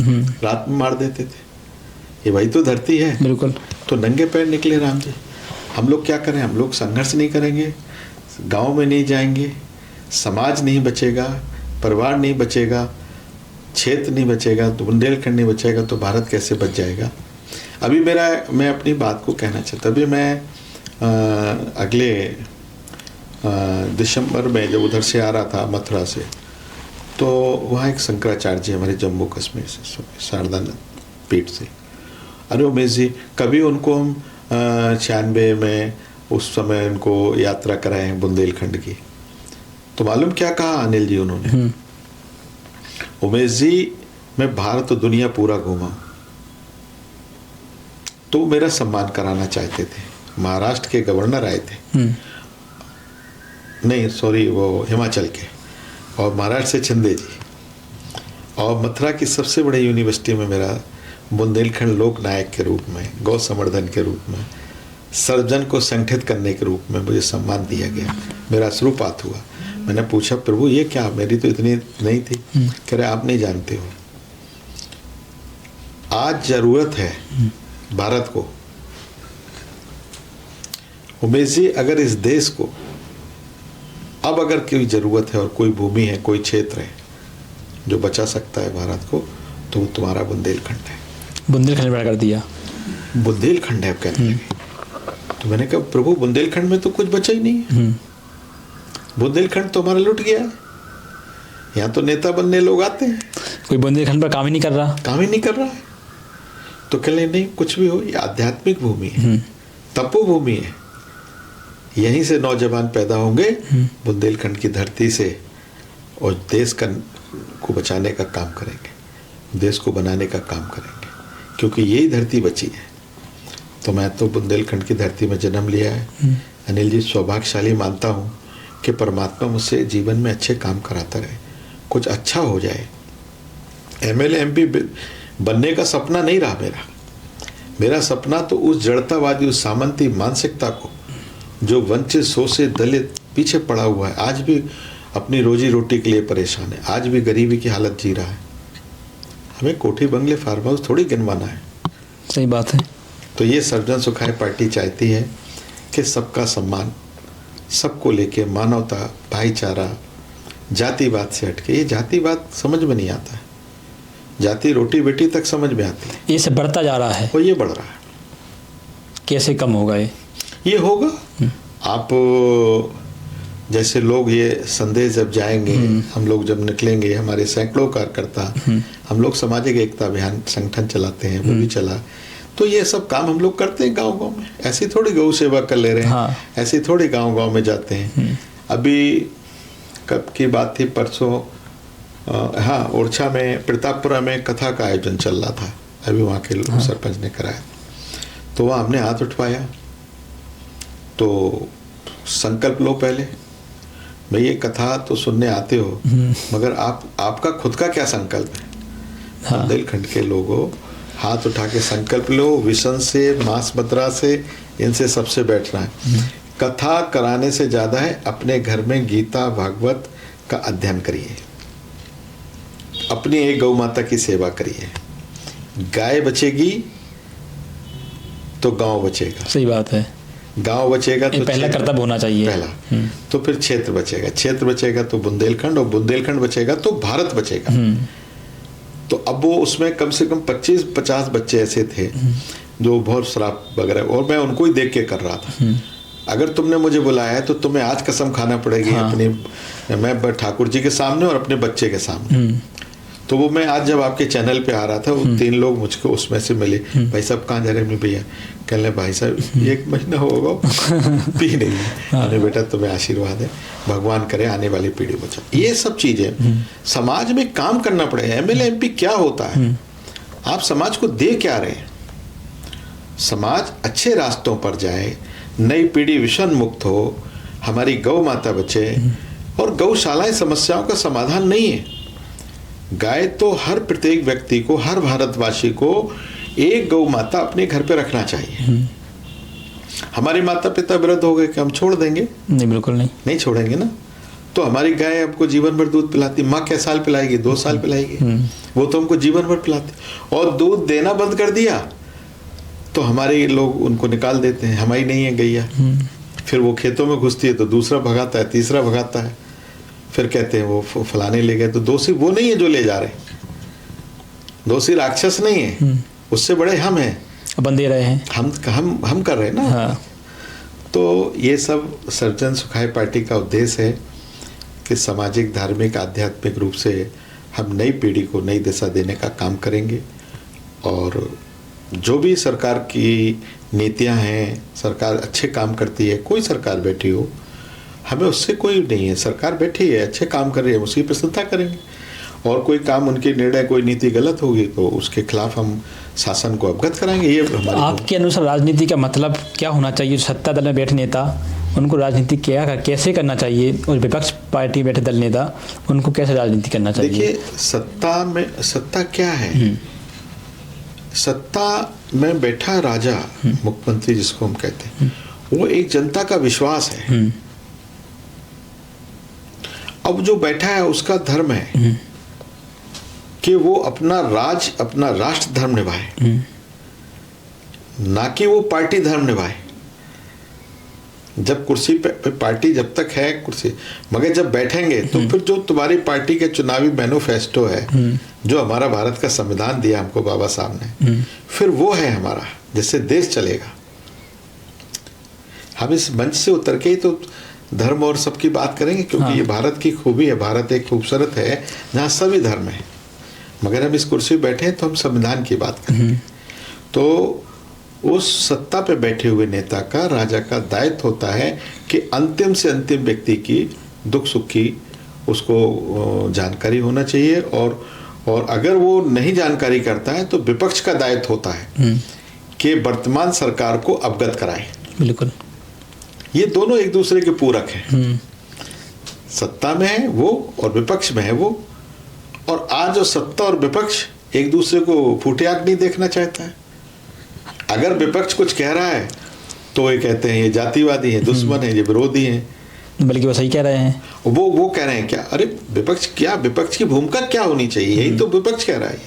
रात में मार देते थे। ये वही तो धरती है। बिल्कुल। तो नंगे पैर निकले राम जी। हम लोग क्या करें? हम लोग संघर्ष नहीं करेंगे, गांव में नहीं जाएंगे, समाज नहीं बचेगा, परिवार नहीं बचेगा, क्षेत्र नहीं बचेगा, तो बुंदेलखंड नहीं बचेगा, तो भारत कैसे बच जाएगा? अभी मैं अपनी बात को कहना चाहता। अभी मैं अगले दिसंबर में जब उधर से आ रहा था मथुरा से, तो वहाँ एक शंकराचार्य जी हमारे जम्मू कश्मीर से, शारदा पीठ से। अरे उमेश जी, कभी उनको हम 96 में उस समय उनको यात्रा कराए हैं बुंदेलखंड की, तो मालूम क्या कहा अनिल जी उन्होंने? उमेश जी, मैं भारत और दुनिया पूरा घूमा, तो मेरा सम्मान कराना चाहते थे। महाराष्ट्र के गवर्नर आए थे, नहीं सॉरी, वो हिमाचल के, और महाराष्ट्र से शिंदे जी, और मथुरा की सबसे बड़ी यूनिवर्सिटी में मेरा बुंदेलखंड लोक नायक के रूप में, गौ संवर्धन के रूप में, सर्वजन को संगठित करने के रूप में मुझे सम्मान दिया गया। मेरा अश्रुपात हुआ। मैंने पूछा, प्रभु ये क्या? मेरी तो इतनी नहीं थी। कह रहे आप नहीं जानते हो, आज जरूरत है भारत को। उमेश जी, अगर इस देश को अब अगर कोई ज़रूरत है और कोई भूमि है, कोई क्षेत्र है जो बचा सकता है भारत को, तो तुम्हारा बुंदेलखंड है। बुंदेलखंड बड़ा कर दिया। बुंदेलखंड है, अब कहने लगे। तो मैंने कहा, प्रभु बुंदेलखंड में तो कुछ बचा ही नहीं है। बुंदेलखंड तो हमारा लुट गया है। यहाँ तो नेता बनने लोग आते हैं, कोई बुंदेलखंड पर काम ही नहीं कर रहा। काम ही नहीं कर रहा है। तो कह ले नहीं, कुछ भी हो, ये आध्यात्मिक भूमि है, तपोभूमि है। यहीं से नौजवान पैदा होंगे, बुंदेलखंड की धरती से, और देश को बचाने का काम करेंगे, देश को बनाने का काम करेंगे, क्योंकि यही धरती बची है। तो मैं तो बुंदेलखंड की धरती में जन्म लिया है। अनिल जी, सौभाग्यशाली मानता हूँ कि परमात्मा मुझसे जीवन में अच्छे काम कराता रहे, कुछ अच्छा हो जाए। MLA MP बनने का सपना नहीं रहा मेरा सपना तो उस जड़तावादी, उस सामंती मानसिकता को, जो वंचित, शोषित, दलित पीछे पड़ा हुआ है, आज भी अपनी रोजी रोटी के लिए परेशान है, आज भी गरीबी की हालत जी रहा है, हमें कोठी बंगले फार्म हाउस थोड़ी गिनवाना है। सही बात है। तो ये सर्वजन सुखाए पार्टी चाहती है कि सबका सम्मान, सबको लेके मानवता, भाईचारा, जातिवाद से हटके। ये जातिवाद समझ में नहीं आता है, जाति रोटी बेटी तक समझ में आती है, ये सब बढ़ता जा रहा है। और ये बढ़ रहा है। कैसे कम होगा ये होगा। आप जैसे लोग ये संदेश जब जाएंगे, हम लोग जब निकलेंगे, हमारे सैकड़ों कार्यकर्ता, हम लोग सामाजिक एकता अभियान संगठन चलाते हैं, वो भी चला, तो ये सब काम हम लोग करते हैं गांव-गांव में। ऐसी थोड़ी गौ सेवा कर ले रहे हैं। हाँ। ऐसी थोड़ी गांव-गांव में जाते हैं। अभी कब की बात थी, परसों हाँ, ओरछा में, प्रतापपुरा में कथा का आयोजन चल रहा था, अभी वहाँ के हाँ। सरपंच ने कराया, तो वहाँ हमने हाथ उठवाया। तो संकल्प लो पहले, भाई ये कथा तो सुनने आते हो, मगर आपका खुद का क्या संकल्प है? हाँ। बुंदेलखंड के लोगों, हाथ उठा के संकल्प लो, विशन से, मांस मदिरा से, इनसे सबसे बैठना है। कथा कराने से ज़्यादा है अपने घर में गीता भागवत का अध्ययन करिए, अपनी एक गौ माता की सेवा करिए। गाय बचेगी तो गांव बचेगा। सही बात है। गांव बचेगा तो पहला कर्तव्य होना चाहिए पहला, तो फिर क्षेत्र बचेगा, क्षेत्र बचेगा तो बुंदेलखंड, और बुंदेलखंड बचेगा तो भारत बचेगा। तो अब वो उसमें कम से कम 25-50 बच्चे ऐसे थे जो बहुत शराब वगैरह, और मैं उनको ही देख के कर रहा था। अगर तुमने मुझे बुलाया है तो तुम्हें आज कसम खाना पड़ेगी। हाँ। मैं ठाकुर जी के सामने और अपने बच्चे के सामने। तो वो मैं आज जब आपके चैनल पे आ रहा था, वो 3 लोग मुझको उसमें से मिले, भाई साहब कहाँ जा रहे हैं? भैया कहने, भाई साहब 1 महीना होगा पी नहीं। अरे बेटा तुम्हें आशीर्वाद है, भगवान करे आने वाली पीढ़ी बचा। ये सब चीजें समाज में काम करना पड़ेगा। MLA MP क्या होता है? आप समाज को दे क्या रहे हैं? समाज अच्छे रास्तों पर जाए, नई पीढ़ी विषण मुक्त हो, हमारी गौ माता बचे, और गौशालाएं समस्याओं का समाधान नहीं है। गाय तो हर प्रत्येक व्यक्ति को, हर भारतवासी को एक गौ माता अपने घर पे रखना चाहिए। हमारे माता पिता वृद्ध हो गए कि हम छोड़ देंगे? नहीं, बिल्कुल नहीं, नहीं छोड़ेंगे ना। तो हमारी गाय हमको जीवन भर दूध पिलाती, माँ क्या साल पिलाएगी, 2 साल पिलाएगी, वो तो हमको जीवन भर पिलाती। और दूध देना बंद कर दिया तो हमारे लोग उनको निकाल देते हैं, हमारी नहीं है गैया। फिर वो खेतों में घुसती है तो दूसरा भगाता है, तीसरा भगाता है, फिर कहते हैं वो फलाने ले गए। तो दोषी वो नहीं है जो ले जा रहे, दोषी राक्षस नहीं है, उससे बड़े हम हैं, अपन दे रहे हैं, हम कर रहे हैं ना। हाँ। तो ये सब सर्वजन सुखाय पार्टी का उद्देश्य है कि सामाजिक, धार्मिक, आध्यात्मिक रूप से हम नई पीढ़ी को नई दिशा देने का काम करेंगे। और जो भी सरकार की नीतियां हैं, सरकार अच्छे काम करती है, कोई सरकार बैठी हो, हमें उससे कोई नहीं है, सरकार बैठी है, अच्छे काम कर रही है, उसकी प्रशंसा करेंगे। और कोई काम, उनके निर्णय, कोई नीति गलत होगी तो उसके खिलाफ हम शासन को अवगत कराएंगे। ये हमारी आपके अनुसार राजनीति का मतलब क्या होना चाहिए? सत्ता दल में बैठे नेता, उनको राजनीति कैसे करना चाहिए, और विपक्ष पार्टी बैठे दल नेता, उनको कैसे राजनीति करना चाहिए? देखिए, सत्ता क्या है? सत्ता में बैठा राजा, मुख्यमंत्री जिसको हम कहते हैं, वो एक जनता का विश्वास है। अब जो बैठा है उसका धर्म है कि वो अपना राष्ट्र धर्म निभाए, ना कि वो पार्टी धर्म निभाए। जब कुर्सी पे पार्टी जब तक है कुर्सी, मगर जब बैठेंगे तो फिर जो तुम्हारी पार्टी के चुनावी मैनिफेस्टो है, जो हमारा भारत का संविधान दिया हमको बाबा साहब ने, फिर वो है हमारा, जिससे देश चलेगा। हम इस मंच से उतर के ही तो धर्म और सबकी बात करेंगे, क्योंकि ये भारत की खूबी है। भारत एक खूबसूरत है जहाँ सभी धर्म है, मगर हम इस कुर्सी पे बैठे हैं तो हम संविधान की बात करेंगे। तो उस सत्ता पे बैठे हुए नेता का, राजा का दायित्व होता है कि अंतिम से अंतिम व्यक्ति की दुख सुख की उसको जानकारी होना चाहिए। और अगर वो नहीं जानकारी करता है तो विपक्ष का दायित्व होता है कि वर्तमान सरकार को अवगत कराए। बिल्कुल, ये दोनों एक दूसरे के पूरक हैं। सत्ता में है वो और विपक्ष में है वो। और आज जो सत्ता और विपक्ष एक दूसरे को फूटे आंख नहीं देखना चाहता है। अगर विपक्ष कुछ कह रहा है तो ये कहते हैं ये जातिवादी है, दुश्मन है, ये विरोधी है, बल्कि वो सही कह रहे हैं। वो कह रहे हैं क्या? अरे विपक्ष क्या, विपक्ष की भूमिका क्या होनी चाहिए? यही तो विपक्ष कह रहा है।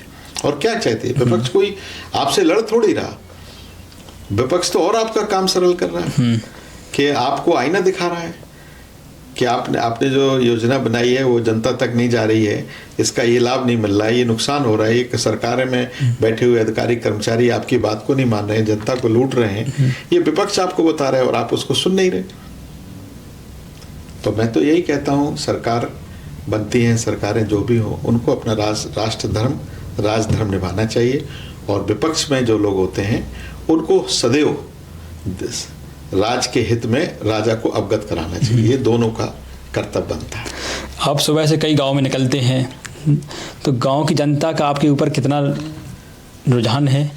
और क्या चाहते हैं विपक्ष? कोई आपसे लड़ थोड़ी रहा, विपक्ष तो और आपका काम सरल कर रहा है कि आपको आईना दिखा रहा है कि आपने जो योजना बनाई है वो जनता तक नहीं जा रही है, इसका ये लाभ नहीं मिल रहा है, ये नुकसान हो रहा है, ये सरकार में बैठे हुए अधिकारी कर्मचारी आपकी बात को नहीं मान रहे हैं, जनता को लूट रहे हैं, ये विपक्ष आपको बता रहा है और आप उसको सुन नहीं रहे। तो मैं तो यही कहता हूँ, सरकार बनती हैं, सरकारें जो भी हो, उनको अपना राजधर्म निभाना चाहिए। और विपक्ष में जो लोग होते हैं उनको सदैव राज के हित में राजा को अवगत कराना चाहिए। ये दोनों का कर्तव्य बनता है। आप सुबह से कई गांव में निकलते हैं, तो गांव की जनता का आपके ऊपर कितना रुझान है?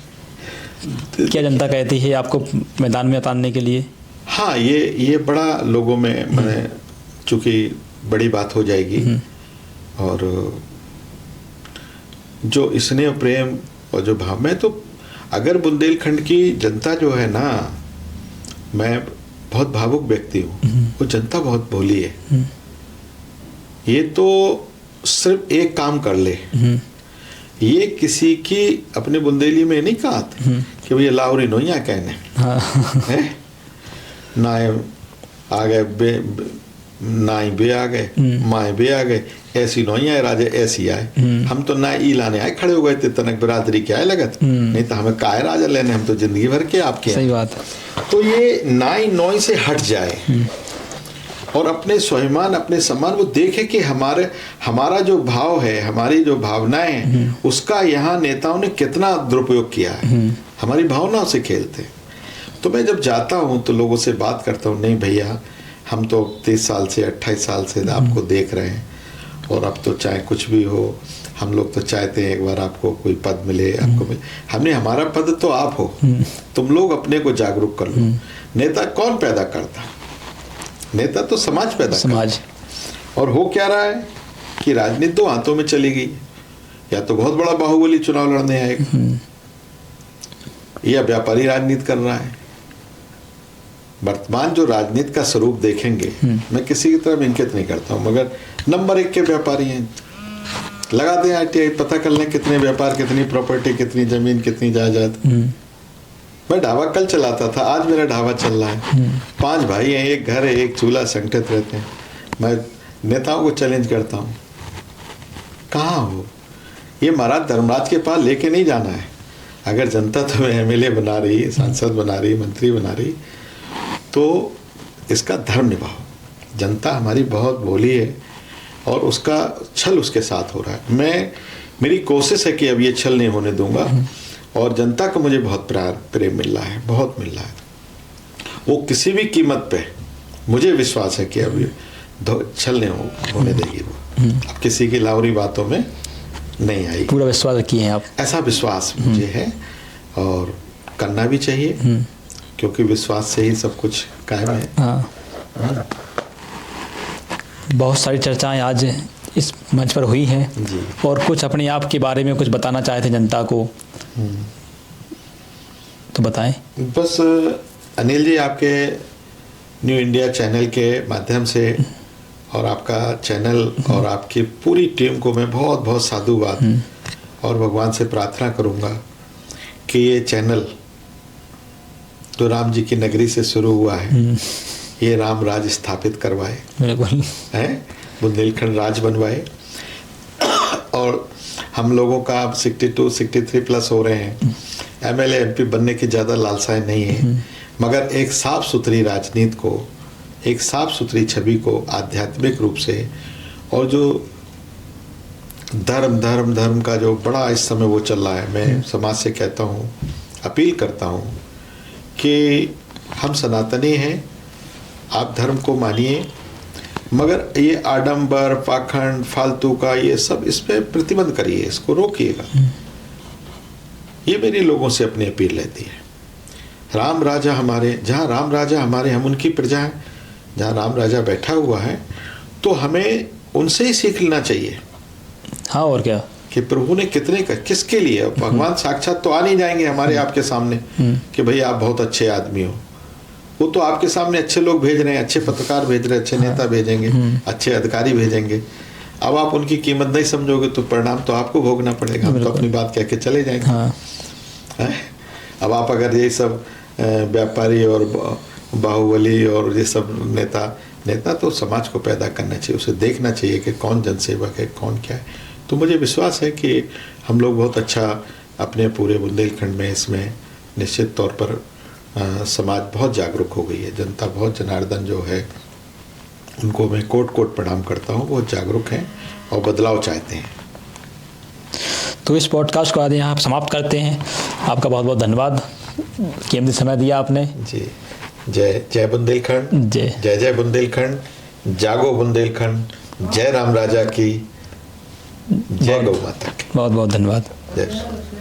क्या जनता कहती है आपको मैदान में उतारने के लिए? हाँ, ये बड़ा लोगों में, मैंने चूंकि बड़ी बात हो जाएगी, और जो स्नेह प्रेम और जो भाव में, तो अगर बुंदेलखंड की जनता जो है ना, मैं बहुत भावुक व्यक्ति हूँ, वो जनता बहुत भोली है। ये तो सिर्फ एक काम कर ले, ये किसी की अपने बुंदेली में नहीं कहा कि भैया लाहौरी नोइया कहने है ना, आ गए नाई बे आ गए, माए बे आ गए, ऐसी नोइया है राजे ऐसी आए। हम तो ना ई लाने आए, खड़े हो गए थे तनक बिरादरी के आए लगत, नहीं तो हमें काय राजा लेने, हम तो जिंदगी भर के आपके। सही बात है। तो ये नाई नोई से हट जाए और अपने स्वाभिमान, अपने सम्मान वो देखे कि हमारा जो भाव है, हमारी जो भावनाएं हैं, उसका यहाँ नेताओं ने कितना दुरुपयोग किया है। हमारी भावनाओं से खेलते। तो मैं जब जाता हूँ तो लोगों से बात करता हूँ, नहीं भैया हम तो 30 साल से 28 साल से आपको देख रहे हैं, और अब तो चाहे कुछ भी हो, हम लोग तो चाहते हैं एक बार आपको कोई पद मिले, आपको मिले। हमने, हमारा पद तो आप हो, तुम लोग अपने को जागरूक कर लो। नेता कौन पैदा करता? नेता तो समाज पैदा करता। और हो क्या रहा है कि राजनीति 2 हाथों में चली गई। या तो बहुत बड़ा बाहुबली चुनाव लड़ने आएगा, या व्यापारी राजनीति कर रहा है। वर्तमान जो राजनीति का स्वरूप देखेंगे, मैं किसी की तरफ इंकित नहीं करता हूँ, मगर नंबर 1 के व्यापारी हैं। लगा दें आरटीआई, पता कर लें कितने व्यापार, कितनी प्रॉपर्टी, कितनी जमीन, कितनी जायदाद। मैं ढाबा कल चलाता था, आज मेरा ढाबा चल रहा है। 5 भाई हैं, एक घर है, एक चूल्हा, संगठित रहते हैं। मैं नेताओं को चैलेंज करता हूँ, कहाँ हो? ये महाराज धर्मराज के पास लेके नहीं जाना है। अगर जनता तुम्हें एमएलए बना रही, सांसद बना रही, मंत्री बना रही, तो इसका धर्म निभाओ। जनता हमारी बहुत भोली है और उसका छल उसके साथ हो रहा है। मेरी कोशिश है कि अब ये छल नहीं होने दूंगा, और जनता को मुझे बहुत प्रेम मिल रहा है, बहुत मिल रहा है। वो किसी भी कीमत पे, मुझे विश्वास है कि अब छल नहीं होने देगी वो। अब किसी की लावरी बातों में नहीं आई। पूरा विश्वास किए हैं आप? ऐसा विश्वास मुझे है, और करना भी चाहिए, क्योंकि विश्वास से ही सब कुछ कायम है। हाँ। बहुत सारी चर्चाएं आज इस मंच पर हुई हैं जी। और कुछ अपने आप के बारे में कुछ बताना चाहते जनता को, तो बताएं। बस अनिल जी, आपके न्यू इंडिया चैनल के माध्यम से, और आपका चैनल और आपकी पूरी टीम को मैं बहुत बहुत साधुवाद और भगवान से प्रार्थना करूंगा कि ये चैनल जो राम जी की नगरी से शुरू हुआ है, ये राम राज स्थापित करवाए, है बुंदेलखंड राज बनवाए। और हम लोगों का अब 62-63 प्लस हो रहे हैं। एमएलए एमपी बनने की ज़्यादा लालसाएं नहीं है, मगर एक साफ सुथरी राजनीति को, एक साफ सुथरी छवि को आध्यात्मिक रूप से, और जो धर्म का जो बड़ा इस समय वो चल रहा है, मैं समाज से कहता हूँ, अपील करता हूँ कि हम सनातनी हैं, आप धर्म को मानिए, मगर ये आडंबर, पाखंड, फालतू का ये सब, इस पे प्रतिबंध करिए, इसको रोकिएगा। ये मेरी लोगों से अपनी अपील रहती है। राम राजा हमारे, जहाँ राम राजा हमारे, हम उनकी प्रजा हैं। जहाँ राम राजा बैठा हुआ है, तो हमें उनसे ही सीख लेना चाहिए। हाँ, और क्या, कि प्रभु ने कितने किसके लिए, भगवान साक्षात तो आ नहीं जाएंगे हमारे आपके सामने कि भाई आप बहुत अच्छे आदमी हो। वो तो आपके सामने अच्छे लोग भेज रहे हैं, अच्छे पत्रकार भेज रहे हैं, अच्छे नेता भेजेंगे, अच्छे अधिकारी भेजेंगे। अब आप उनकी कीमत नहीं समझोगे तो परिणाम तो आपको भोगना पड़ेगा। हम तो अपनी बात कह के चले जाएंगे। हाँ। अब आप अगर ये सब व्यापारी और बाहुबली और ये सब नेता तो समाज को पैदा करना चाहिए, उसे देखना चाहिए कि कौन जनसेवक है, कौन क्या है। तो मुझे विश्वास है कि हम लोग बहुत अच्छा अपने पूरे बुंदेलखंड में इसमें निश्चित तौर पर समाज बहुत जागरूक हो गई है। जनता बहुत, जनार्दन जो है उनको मैं कोट प्रणाम करता हूँ, बहुत जागरूक हैं और बदलाव चाहते हैं। तो इस पॉडकास्ट को आज यहाँ समाप्त करते हैं। आपका बहुत बहुत धन्यवाद, कीमती समय दिया आपने जी। जय बुंदेलखंड, जय बुंदेलखंड, जागो बुंदेलखंड, जय राम राजा की, जय गौ माता की। बहुत बहुत धन्यवाद। जय।